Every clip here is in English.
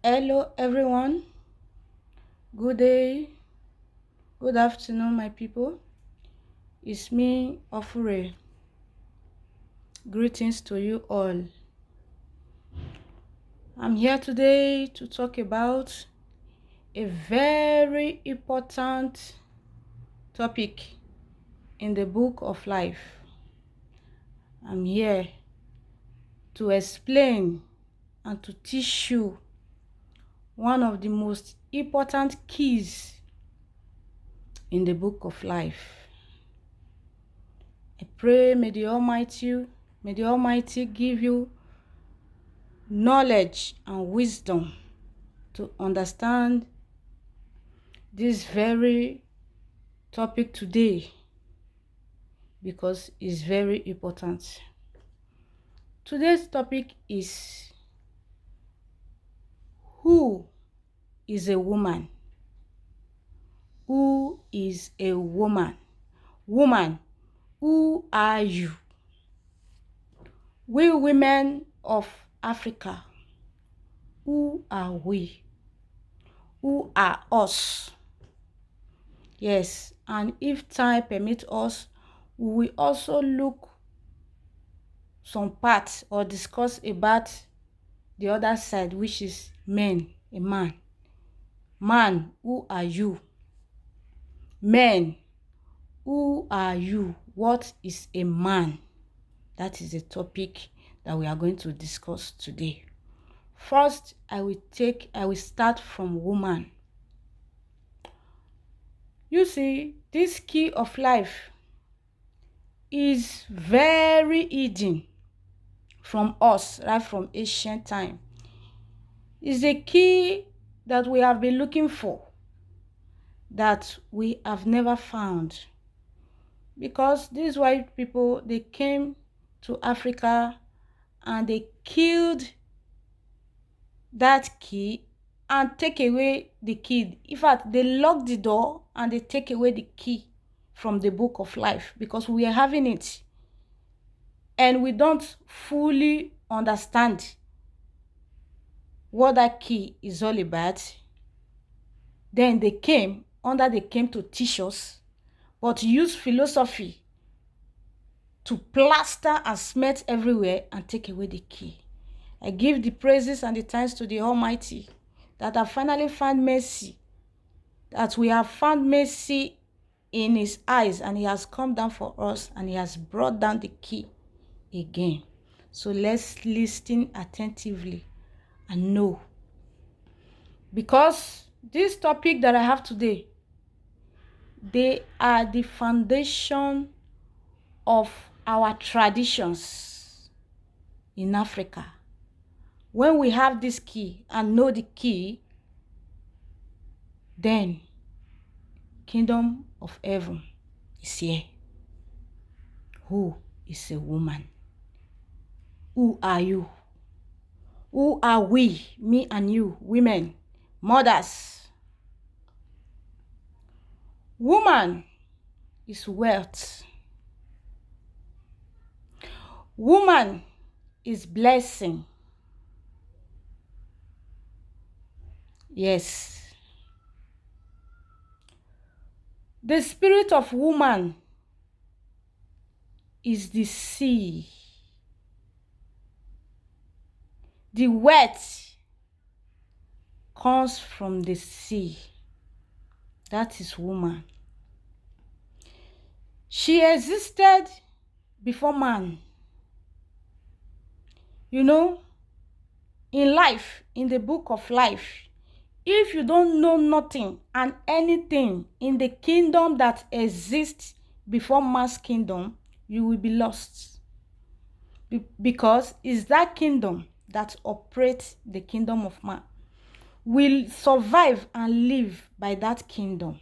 Hello everyone, good day, good afternoon my people. It's me, Ofure. Greetings to you all. I'm here today to talk about a very important topic in the book of life. I'm here to explain and to teach you one of the most important keys in the book of life. I pray may the Almighty give you knowledge and wisdom to understand this very topic today, because it's very important. Today's topic is, who is a woman? Who is a woman? Woman, who are you? We women of Africa, who are we? Who are us? Yes, and if time permits us, we will also look some parts or discuss about the other side, which is men, a man. Man, who are you? Men, who are you? What is a man? That is the topic that we are going to discuss today. First, I will start from woman. You see, this key of life is very hidden from us right from ancient time. It's a key that we have been looking for, that we have never found, because these white people, they came to Africa and they killed that key and take away the key. In fact, they lock the door and they take away the key from the book of life, because we are having it and we don't fully understand what that key is all about. Then they came to teach us, but use philosophy to plaster and smelt everywhere and take away the key. I give the praises and the thanks to the Almighty that I finally found mercy, that we have found mercy in his eyes, and he has come down for us and he has brought down the key again. So let's listen attentively and know, because this topic that I have today, they are the foundation of our traditions in Africa. When we have this key and know the key, then kingdom of heaven is here. Who is a woman? Who are you? Who are we, me and you, women, mothers? Woman is wealth. Woman is blessing. Yes. The spirit of woman is the sea. The wealth comes from the sea. That is woman. She existed before man. You know, in life, in the book of life, if you don't know nothing and anything in the kingdom that exists before man's kingdom, you will be lost. Because it's that kingdom that operates the kingdom of man. Will survive and live by that kingdom.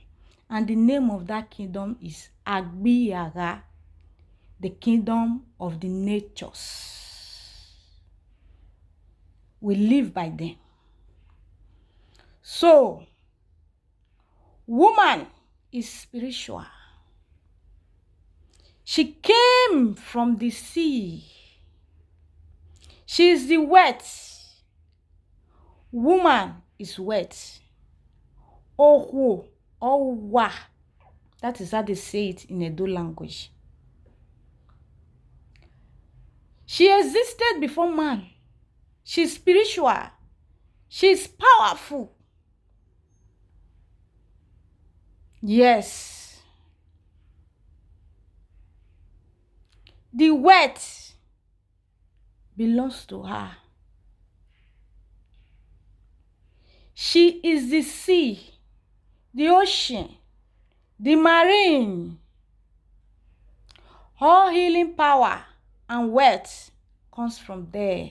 And the name of that kingdom is Agbiyara, the kingdom of the natures. We live by them. So, woman is spiritual. She came from the sea. She is the wealth. Woman is wet. Owo, owa. That is how they say it in Edo language. She existed before man. She's spiritual. She's powerful. Yes. The wet belongs to her. She is the sea, the ocean, the marine. All healing power and wealth comes from there.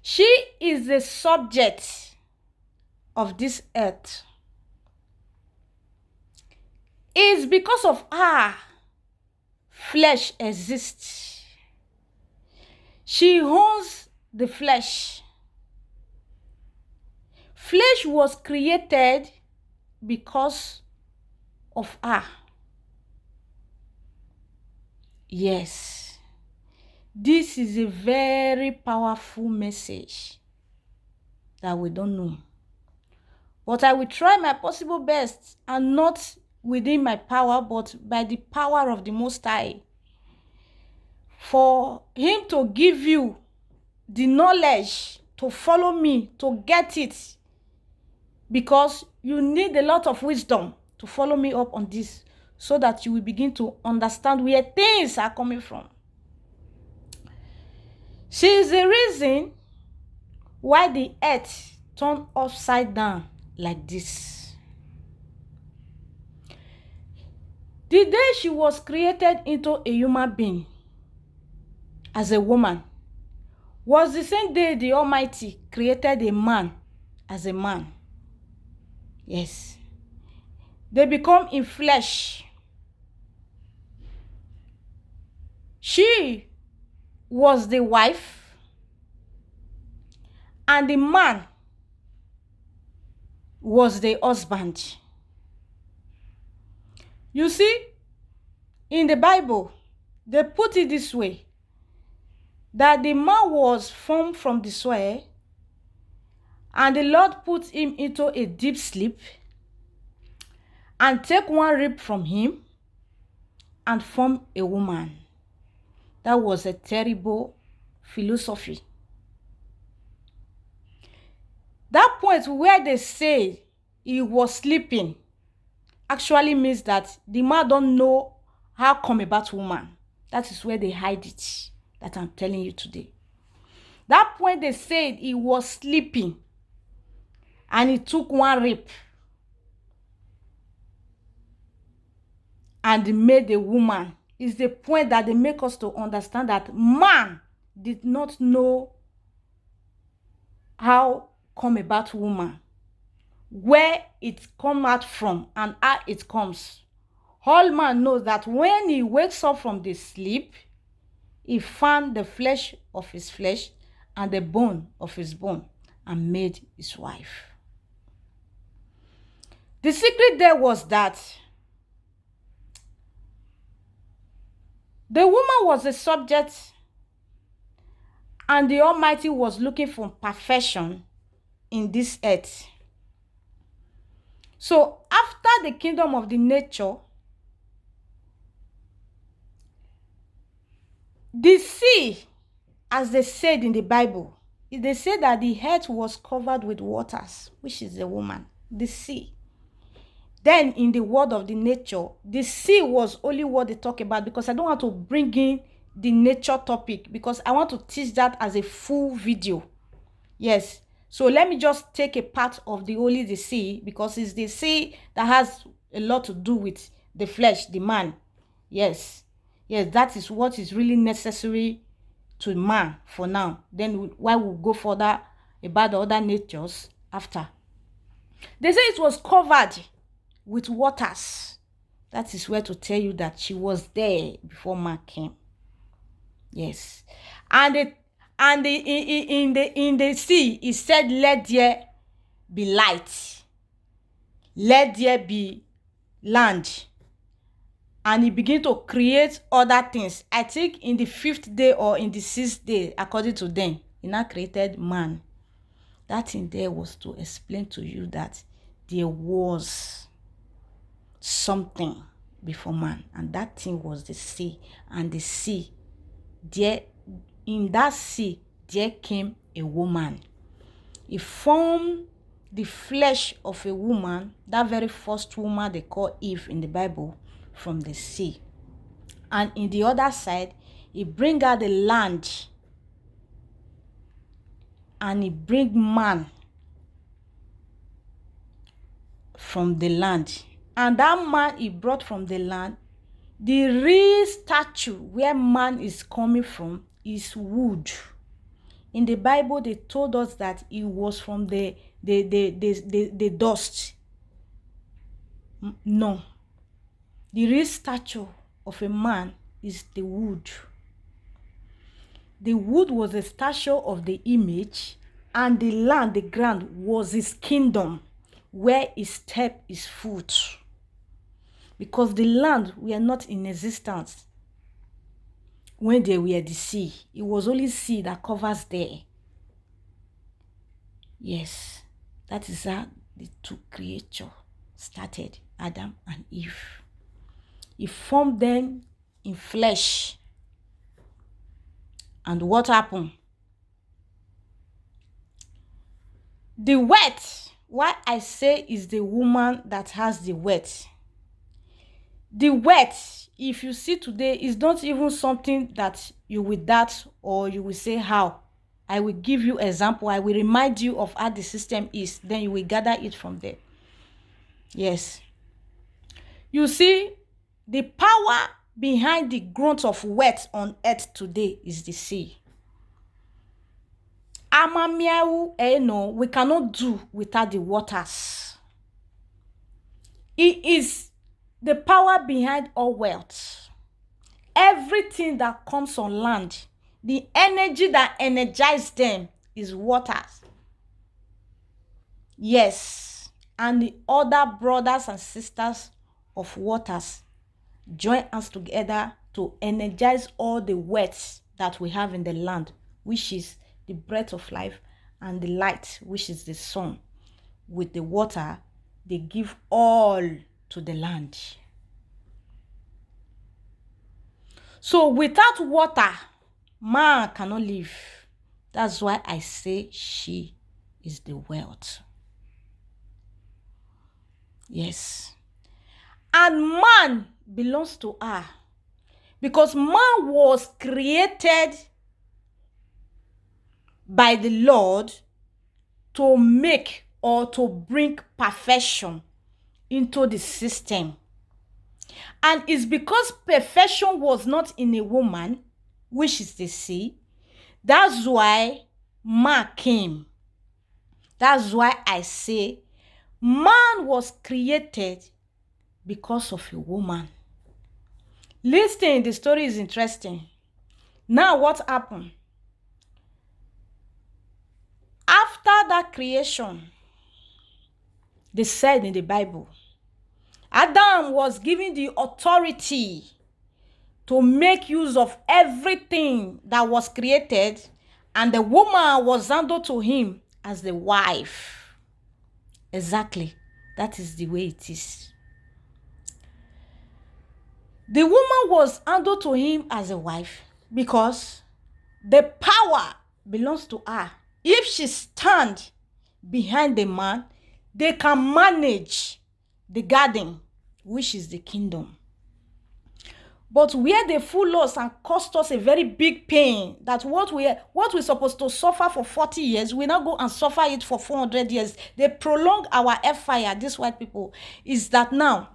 She is the subject of this earth. It's because of her flesh exists. She owns the flesh. Flesh was created because of her. Yes. This is a very powerful message that we don't know. But I will try my possible best, and not within my power, but by the power of the Most High, for Him to give you the knowledge to follow me, to get it. Because you need a lot of wisdom to follow me up on this, so that you will begin to understand where things are coming from. She is the reason why the earth turned upside down like this. The day she was created into a human being as a woman was the same day the Almighty created a man as a man. Yes. They become in flesh. She was the wife, and the man was the husband. You see, in the Bible, they put it this way, that the man was formed from the soil, and the Lord put him into a deep sleep, and take one rib from him, and form a woman. That was a terrible philosophy. That point where they say he was sleeping actually means that the man don't know how come about woman. That is where they hide it, that I'm telling you today. That point they said he was sleeping, and he took one rib and made a woman, is the point that they make us to understand that man did not know how come about woman, where it come out from, and how it comes. All man knows that when he wakes up from the sleep, he found the flesh of his flesh and the bone of his bone, and made his wife. The secret there was that the woman was the subject, and the Almighty was looking for perfection in this earth. So after the kingdom of the nature, the sea, as they said in the Bible, they say that the earth was covered with waters, which is the woman, the sea. Then in the word of the nature, the sea was only what they talk about, because I don't want to bring in the nature topic, because I want to teach that as a full video. Yes. So let me just take a part of the sea, because it's the sea that has a lot to do with the flesh, the man. Yes. Yes, that is what is really necessary to man for now. Then why we'll go further about the other natures after. They say it was covered with waters. That is where to tell you that she was there before man came. Yes. In the sea, he said, let there be light. Let there be land. And he began to create other things. I think in the 5th day or in the 6th day, according to them, he now created man. That thing there was to explain to you that there was something before man, and that thing was the sea. And the sea, there, in that sea, there came a woman. He formed the flesh of a woman, that very first woman they call Eve in the Bible, from the sea. And in the other side, he bring out the land, and he bring man from the land. And that man he brought from the land, the real statue where man is coming from is wood. In the Bible, they told us that it was from the dust. No. The real statue of a man is the wood. The wood was the statue of the image, and the land, the ground, was his kingdom, where he stepped his foot. Because the land were not in existence when they were the sea. It was only sea that covers there. Yes, that is how the two creatures started, Adam and Eve. He formed them in flesh. And what happened? The wet, why I say is the woman that has the wet. The wet, if you see today, is not even something that you will doubt or you will say how. I will give you example. I will remind you of how the system is. Then you will gather it from there. Yes. You see, the power behind the growth of wet on earth today is the sea. Amamiawu, we cannot do without the waters. It is the power behind all wealth. Everything that comes on land, the energy that energizes them is waters. Yes, and the other brothers and sisters of waters join us together to energize all the words that we have in the land, which is the breath of life, and the light, which is the sun. With the water, they give all to the land. So without water, man cannot live. That's why I say she is the wealth. Yes. And man belongs to her, because man was created by the Lord to make or to bring perfection into the system. And it's because perfection was not in a woman, which is the sea, that's why man came. That's why I say man was created because of a woman. Listen, the story is interesting. Now what happened? After that creation, they said in the Bible, Adam was given the authority to make use of everything that was created, and the woman was handed to him as the wife. Exactly. That is the way it is. The woman was handed to him as a wife because the power belongs to her. If she stands behind the man, they can manage the garden, which is the kingdom. But where they fool us and cost us a very big pain, that what we're supposed to suffer for 40 years, we now go and suffer it for 400 years. They prolong our fire, these white people, is that now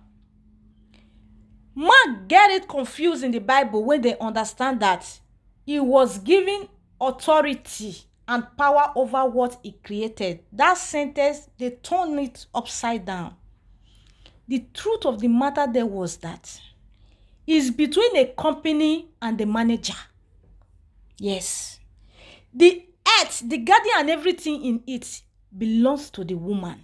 man get it confused in the Bible when they understand that he was given authority and power over what he created. That sentence, they turn it upside down. The truth of the matter there was that it's between a company and the manager. Yes. The earth, the garden and everything in it belongs to the woman.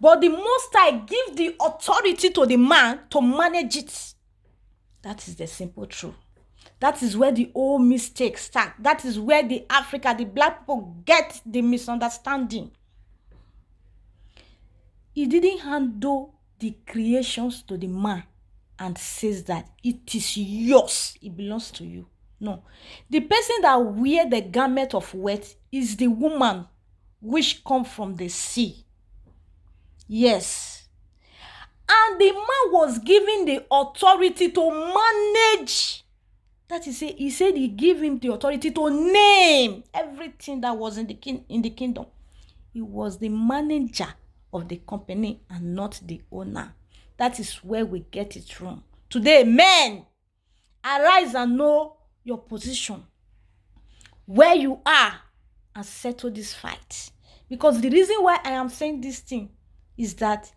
But the Most High give the authority to the man to manage it. That is the simple truth. That is where the whole mistake start. That is where the black people get the misunderstanding. He didn't handle the creations to the man and says that it is yours, it belongs to you. No. The person that wear the garment of wealth is the woman which come from the sea. Yes. And the man was given the authority to manage. That is, he said he gave him the authority to name everything that was in the kingdom. He was the manager of the company and not the owner. That is where we get it wrong. Today, men, arise and know your position, where you are, and settle this fight. Because the reason why I am saying this thing is that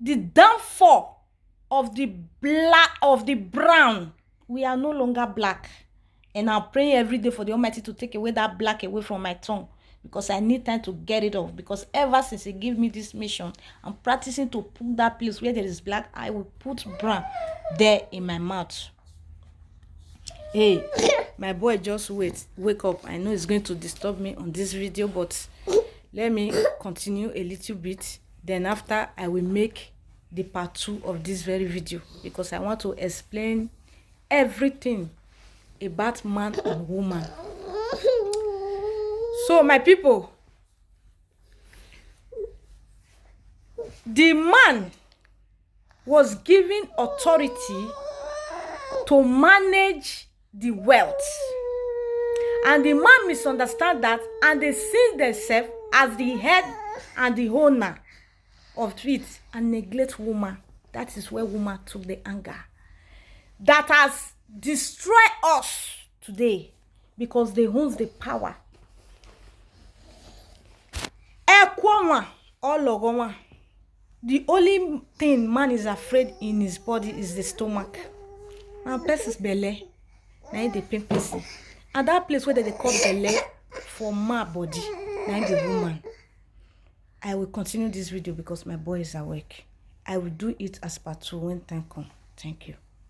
the downfall of the brown, we are no longer black. And I'm praying every day for the Almighty to take away that black away from my tongue, because I need time to get it off. Because ever since He gave me this mission, I'm practicing to put that place where there is black, I will put brown there in my mouth. Hey, my boy, just wake up. I know it's going to disturb me on this video, but let me continue a little bit. Then after, I will make the part 2 of this very video, because I want to explain everything about man and woman. So my people, the man was given authority to manage the wealth, and the man misunderstand that, and they see themselves as the head and the owner of it, and neglect woman. That is where woman took the anger that has destroyed us today, because they hold the power. The only thing man is afraid in his body is the stomach. And person's belly, now the pain person. And that place where they call belly for my body, now the woman. I will continue this video because my boy is awake. I will do it as part 2 when time comes. Thank you.